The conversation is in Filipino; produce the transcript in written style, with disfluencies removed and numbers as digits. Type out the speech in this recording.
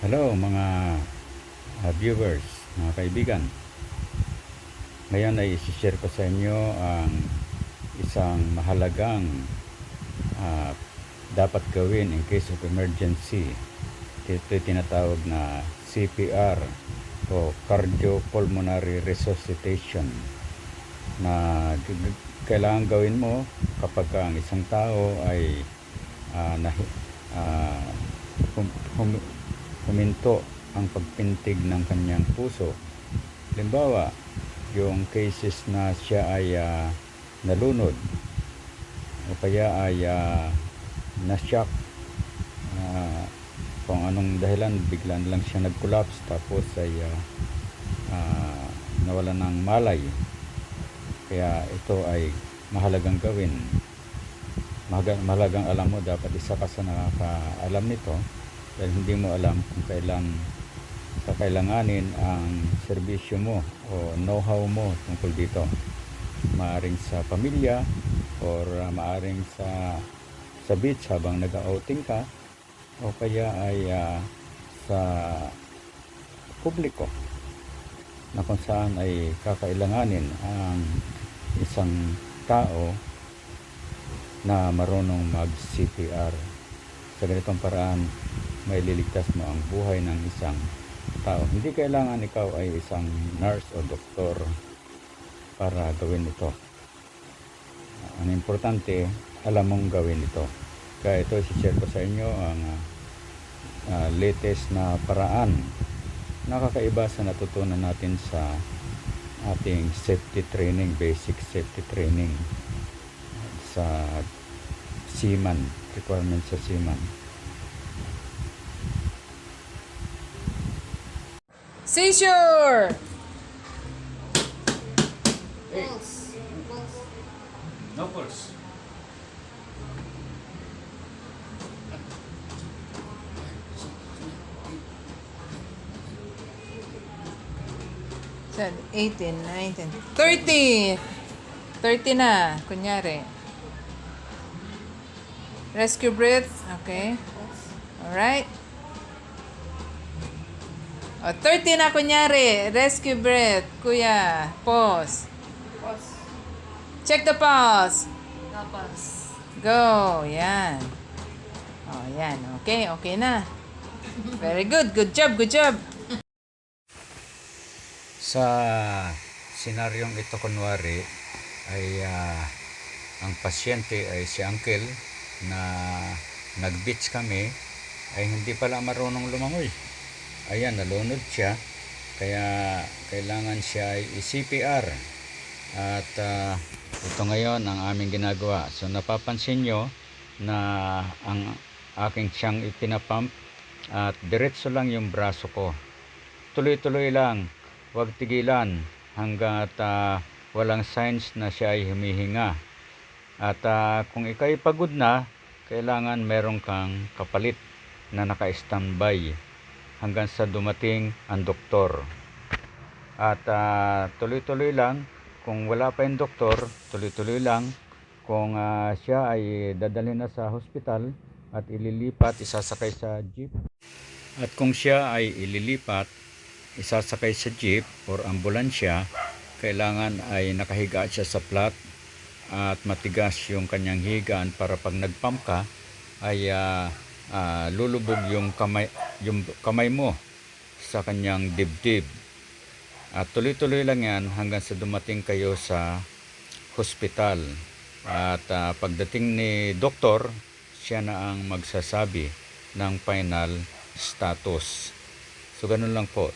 Hello mga viewers, mga kaibigan. Ngayon ay isi-share ko sa inyo ang isang mahalagang ah, dapat gawin in case of emergency. Ito tinatawag na CPR o cardiopulmonary resuscitation na kailangan gawin mo kapag ang isang tao ay ah, nahi, ah, hum- hum- huminto ang pagpintig ng kanyang puso. Halimbawa, yung cases na siya ay nalunod o kaya ay na-shock, ah, kung anong dahilan bigla na lang siya nag-collapse tapos ay nawalan ng malay. Kaya ito ay mahalagang gawin. Mahalagang alam mo, dapat isa ka sa nakakaalam nito dahil hindi mo alam kung kakailanganin ang serbisyo mo o know-how mo tungkol dito. Maaring sa pamilya or maaring sa beach habang nag-outing ka o kaya ay sa publiko na kung saan ay kakailanganin ang isang tao na marunong mag-CPR. Sa ganitong paraan, may liligtas mo ang buhay ng isang tao. Hindi kailangan ikaw ay isang nurse o doktor para gawin ito. Ang importante, alam mong gawin ito. Kaya ito, i-share ko sa inyo ang latest na paraan. Nakakaiba sa natutunan natin sa ating safety training, basic safety training sa seaman, requirement sa seaman. Seizure! No pulse. Sad, 18, 19, 30! 30 na, kunyari. Rescue breath, okay. Alright. O, 30 na, kunyari. Rescue breath, kuya. Pause. Pause. Check the pulse. Tapos. Go, yan. O, yan. Okay, okay na. Very good. Good job, good job. Sa senaryong ito, kunwari ay ang pasyente ay si uncle na nag-beach kami, ay hindi pala marunong lumangoy. Ayan, nalunod siya, kaya kailangan siya ay i-CPR. At ito ngayon ang aming ginagawa. So napapansin nyo na ang aking siyang ipinapump at diretso lang yung braso ko. Tuloy-tuloy lang, huwag tigilan hanggat walang signs na siya ay humihinga. At kung ikay pagod na, kailangan meron kang kapalit na naka-standby hanggang sa dumating ang doktor. At tuloy-tuloy lang, kung wala pa yung doktor, tuloy-tuloy lang. Kung siya ay dadalhin na sa hospital at ililipat, isasakay sa jeep. At kung siya ay ililipat, isasakay sa jeep or ambulansya, kailangan ay nakahiga siya sa flat at matigas yung kanyang higaan para pag nagpump ka ay lulubog yung kamay mo sa kanyang dibdib. At tuloy-tuloy lang yan hanggang sa dumating kayo sa hospital. At pagdating ni doktor, siya na ang magsasabi ng final status. So ganun lang po.